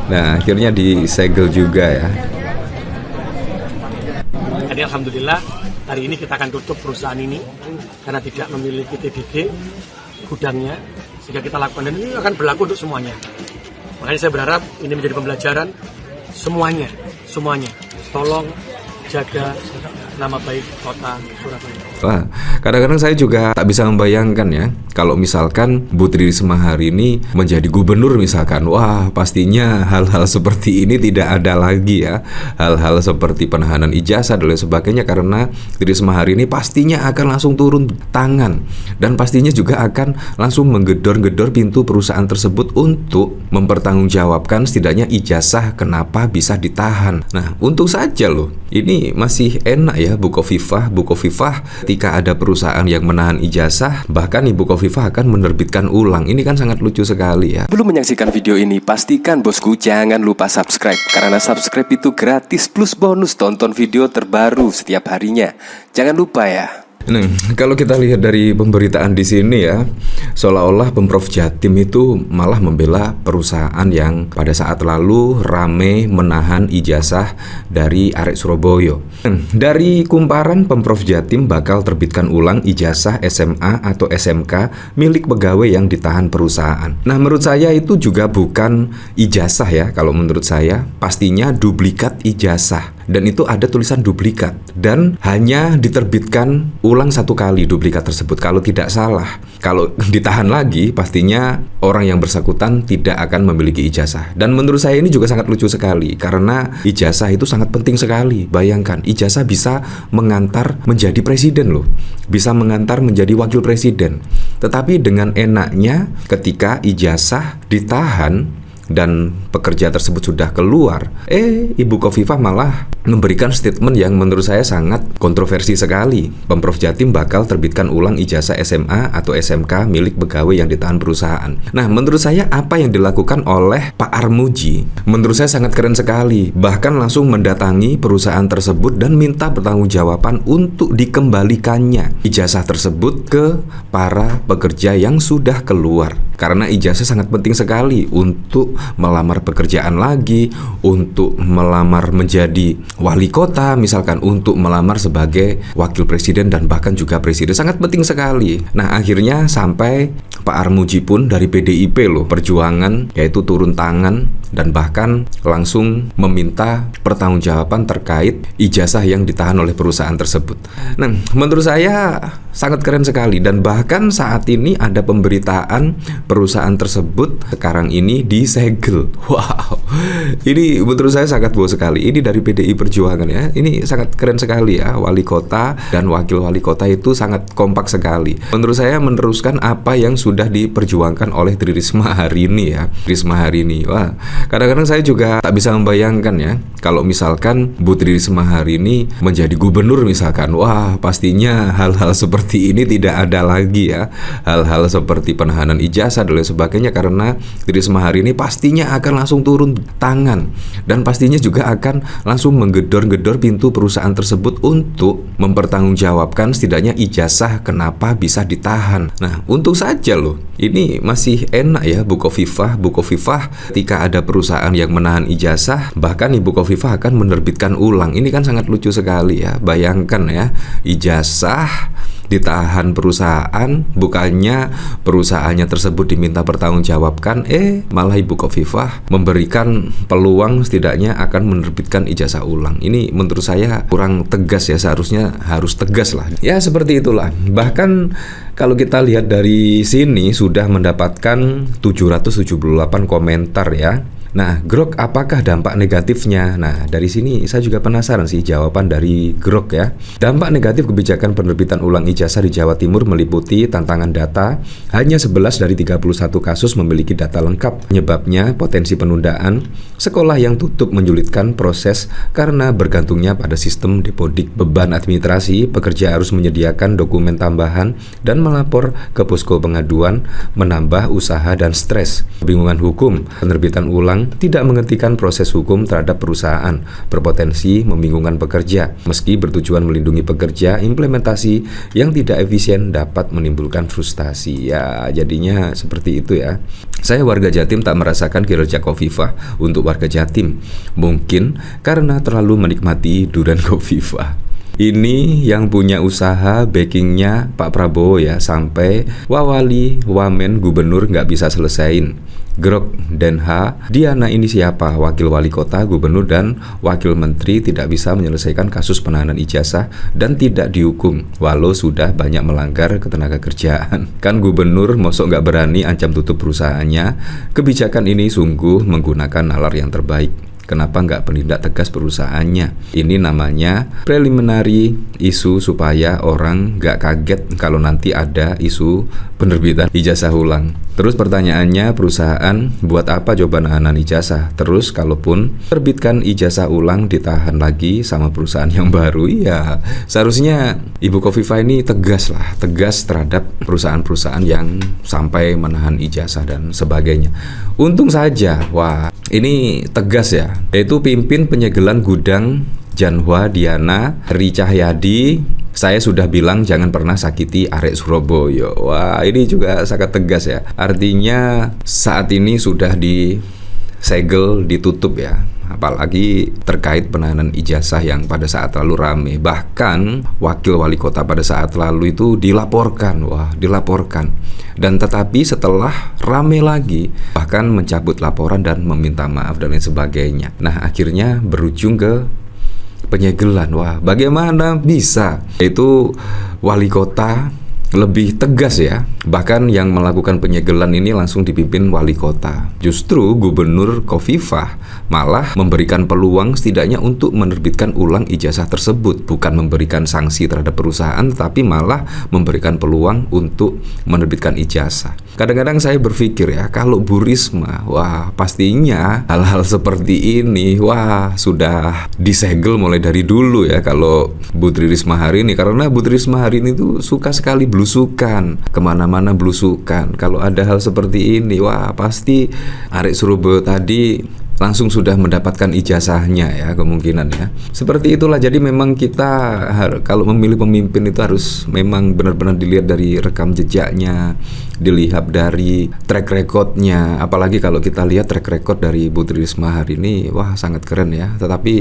Nah, akhirnya disegel juga ya. Jadi alhamdulillah hari ini kita akan tutup perusahaan ini karena tidak memiliki TDG gudangnya, sehingga kita lakukan, dan ini akan berlaku untuk semuanya. Makanya saya berharap ini menjadi pembelajaran semuanya. Tolong jaga nama baik kota Surabaya. Wah, kadang-kadang saya juga tak bisa membayangkan ya, kalau misalkan Bu Tri Risma hari ini menjadi gubernur misalkan. Wah, pastinya hal-hal seperti ini tidak ada lagi ya. Hal-hal seperti penahanan ijazah dan lain sebagainya, karena Tri Risma hari ini pastinya akan langsung turun tangan. Dan pastinya juga akan langsung menggedor-gedor pintu perusahaan tersebut untuk mempertanggungjawabkan setidaknya ijazah kenapa bisa ditahan. Nah, untung saja loh, ini masih enak ya Bu Khofifah ketika ada perusahaan yang menahan ijazah, bahkan Ibu Khofifah akan menerbitkan ulang. Ini kan sangat lucu sekali ya. Belum menyaksikan video ini, pastikan bosku jangan lupa subscribe, karena subscribe itu gratis plus bonus tonton video terbaru setiap harinya. Jangan lupa ya. Nah, kalau kita lihat dari pemberitaan di sini ya, seolah-olah Pemprov Jatim itu malah membela perusahaan yang pada saat lalu rame menahan ijazah dari arek Surabaya. Dari kumparan, Pemprov Jatim bakal terbitkan ulang ijazah SMA atau SMK milik pegawai yang ditahan perusahaan. Nah, menurut saya itu juga bukan ijazah ya. Kalau menurut saya pastinya duplikat ijazah. Dan itu ada tulisan duplikat, dan hanya diterbitkan ulang satu kali duplikat tersebut kalau tidak salah. Kalau ditahan lagi, pastinya orang yang bersangkutan tidak akan memiliki ijazah. Dan menurut saya ini juga sangat lucu sekali, karena ijazah itu sangat penting sekali. Bayangkan, ijazah bisa mengantar menjadi presiden loh, bisa mengantar menjadi wakil presiden. Tetapi dengan enaknya ketika ijazah ditahan dan pekerja tersebut sudah keluar, Ibu Khofifah malah memberikan statement yang menurut saya sangat kontroversi sekali. Pemprov Jatim bakal terbitkan ulang ijazah SMA atau SMK milik pegawai yang ditahan perusahaan. Nah, menurut saya apa yang dilakukan oleh Pak Armuji menurut saya sangat keren sekali. Bahkan langsung mendatangi perusahaan tersebut dan minta pertanggungjawaban untuk dikembalikannya ijazah tersebut ke para pekerja yang sudah keluar. Karena ijazah sangat penting sekali untuk melamar pekerjaan lagi, untuk melamar menjadi wali kota, misalkan untuk melamar sebagai wakil presiden dan bahkan juga presiden, sangat penting sekali. Nah, akhirnya sampai Pak Armuji pun dari PDIP loh, Perjuangan, yaitu turun tangan dan bahkan langsung meminta pertanggungjawaban terkait ijazah yang ditahan oleh perusahaan tersebut. Nah, menurut saya sangat keren sekali, dan bahkan saat ini ada pemberitaan perusahaan tersebut sekarang ini disegel. Wow, ini menurut saya sangat bos sekali. Ini dari PDI Perjuangan ya. Ini sangat keren sekali ya. Wali kota dan wakil wali kota itu sangat kompak sekali. Menurut saya meneruskan apa yang sudah diperjuangkan oleh Tri Risma hari ini ya. Risma hari ini. Wah, kadang-kadang saya juga tak bisa membayangkan ya, kalau misalkan Bu Tri Risma hari ini menjadi gubernur misalkan. Wah, pastinya hal-hal seperti ini tidak ada lagi ya. Hal-hal seperti penahanan ijazah dan lain sebagainya, karena Tri Risma hari ini pastinya akan langsung turun tangan, dan pastinya juga akan langsung menggedor-gedor pintu perusahaan tersebut untuk mempertanggungjawabkan setidaknya ijazah kenapa bisa ditahan. Nah, untung saja loh, ini masih enak ya Bu Khofifah ketika ada perusahaan yang menahan ijazah, bahkan Ibu Khofifah akan menerbitkan ulang. Ini kan sangat lucu sekali ya. Bayangkan ya, ijazah ditahan perusahaan, bukannya perusahaannya tersebut diminta pertanggungjawabkan, malah Ibu Khofifah memberikan peluang setidaknya akan menerbitkan ijazah ulang. Ini menurut saya kurang tegas ya, seharusnya harus tegas lah. Ya, seperti itulah. Bahkan kalau kita lihat dari sini sudah mendapatkan 778 komentar ya. Nah, Grok, apakah dampak negatifnya? Nah, dari sini saya juga penasaran sih jawaban dari Grok ya. Dampak negatif kebijakan penerbitan ulang ijazah di Jawa Timur meliputi tantangan data. Hanya 11 dari 31 kasus memiliki data lengkap. Penyebabnya potensi penundaan, sekolah yang tutup menyulitkan proses karena bergantungnya pada sistem depodik. Beban administrasi, pekerja harus menyediakan dokumen tambahan dan melapor ke posko pengaduan, menambah usaha dan stres. Kebingungan hukum, penerbitan ulang yang tidak menghentikan proses hukum terhadap perusahaan, berpotensi membingungkan pekerja. Meski bertujuan melindungi pekerja, implementasi yang tidak efisien dapat menimbulkan frustasi. Ya, jadinya seperti itu ya. Saya warga Jatim tak merasakan kinerja Khofifah untuk warga Jatim. Mungkin karena terlalu menikmati durian Khofifah. Ini yang punya usaha backingnya Pak Prabowo ya, sampai wawali wamen gubernur nggak bisa selesain. Grok Den H, Diana ini siapa? Wakil wali kota, gubernur, dan wakil menteri tidak bisa menyelesaikan kasus penahanan ijazah dan tidak dihukum walau sudah banyak melanggar ketenaga kerjaan. Kan gubernur mosok nggak berani ancam tutup perusahaannya. Kebijakan ini sungguh menggunakan nalar yang terbaik. Kenapa nggak penindak tegas perusahaannya? Ini namanya preliminary isu supaya orang nggak kaget kalau nanti ada isu penerbitan ijazah ulang. Terus pertanyaannya, perusahaan buat apa coba nahanan ijazah? Terus kalaupun terbitkan ijazah ulang ditahan lagi sama perusahaan yang baru, ya seharusnya Ibu Khofifah ini tegas terhadap perusahaan-perusahaan yang sampai menahan ijazah dan sebagainya. Untung saja, wah ini tegas ya, yaitu pimpin penyegelan gudang Janhua Diana Eri Cahyadi. Saya sudah bilang jangan pernah sakiti arek Surabaya. Wah, ini juga sangat tegas ya. Artinya saat ini sudah disegel, ditutup ya. Apalagi terkait penahanan ijazah yang pada saat lalu rame. Bahkan wakil wali kota pada saat lalu itu dilaporkan. Dan tetapi setelah rame lagi, bahkan mencabut laporan dan meminta maaf dan lain sebagainya. Nah, akhirnya berujung ke penyegelan. Wah, bagaimana bisa? Itu wali kota lebih tegas ya. Bahkan yang melakukan penyegelan ini langsung dipimpin wali kota. Justru Gubernur Khofifah malah memberikan peluang setidaknya untuk menerbitkan ulang ijazah tersebut. Bukan memberikan sanksi terhadap perusahaan, tapi malah memberikan peluang untuk menerbitkan ijazah. Kadang-kadang saya berpikir ya, kalau Bu Risma, wah pastinya hal-hal seperti ini, wah sudah disegel mulai dari dulu ya kalau Bu Tri Risma hari ini. Karena Bu Tri Risma hari ini tuh suka sekali belusukan, kemana-mana belusukan. Kalau ada hal seperti ini, wah pasti arek Surabaya tadi langsung sudah mendapatkan ijazahnya ya, kemungkinan ya. Seperti itulah, jadi memang kita kalau memilih pemimpin itu harus memang benar-benar dilihat dari rekam jejaknya, dilihat dari track recordnya. Apalagi kalau kita lihat track record dari Bu Tri Risma hari ini, wah sangat keren ya. Tetapi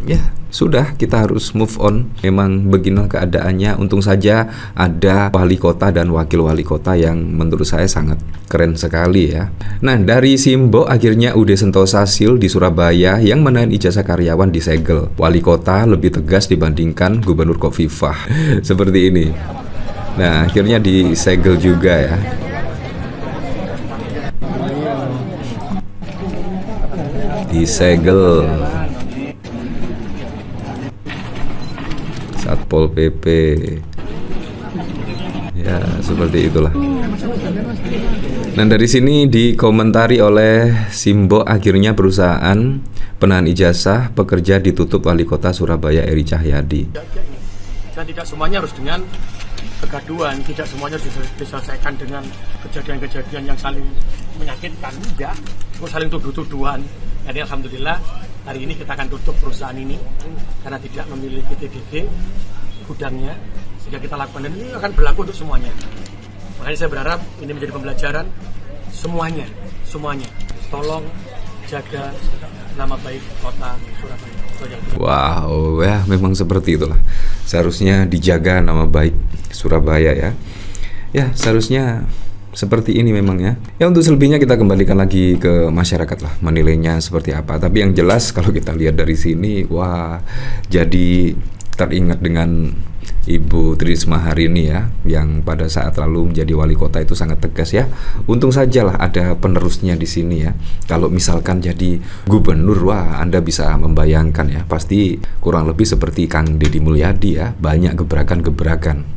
ya sudah, kita harus move on. Memang beginilah keadaannya. Untung saja ada wali kota dan wakil wali kota yang menurut saya sangat keren sekali ya. Nah, dari Simbo akhirnya UD Sentosa Sil di Surabaya yang menahan ijazah karyawan disegel. Wali kota lebih tegas dibandingkan Gubernur Khofifah. Seperti ini. Nah, akhirnya disegel juga ya. Disegel. Satpol PP. Ya, seperti itulah. Nah, dari sini dikomentari oleh Simbo, akhirnya perusahaan penahan ijazah pekerja ditutup wali kota Surabaya Eri Cahyadi. Dan tidak semuanya harus dengan kegaduhan, tidak semuanya diselesaikan dengan kejadian-kejadian yang saling menyakitkan, tidak, saling tuduh-tuduhan. Jadi alhamdulillah hari ini kita akan tutup perusahaan ini karena tidak memiliki TDG gudangnya, sehingga kita lakukan, dan ini akan berlaku untuk semuanya. Makanya saya berharap ini menjadi pembelajaran semuanya. Tolong jaga nama baik kota Surabaya. Wow, ya memang seperti itulah. Seharusnya dijaga nama baik Surabaya ya. Ya, seharusnya seperti ini memang ya. Ya, untuk selebihnya kita kembalikan lagi ke masyarakat lah, menilainya seperti apa. Tapi yang jelas kalau kita lihat dari sini, wah, jadi teringat dengan Ibu Tri Risma hari ini ya, yang pada saat lalu menjadi wali kota itu sangat tegas ya. Untung sajalah ada penerusnya di sini ya. Kalau misalkan jadi gubernur, wah Anda bisa membayangkan ya, pasti kurang lebih seperti Kang Deddy Mulyadi ya, banyak gebrakan-gebrakan.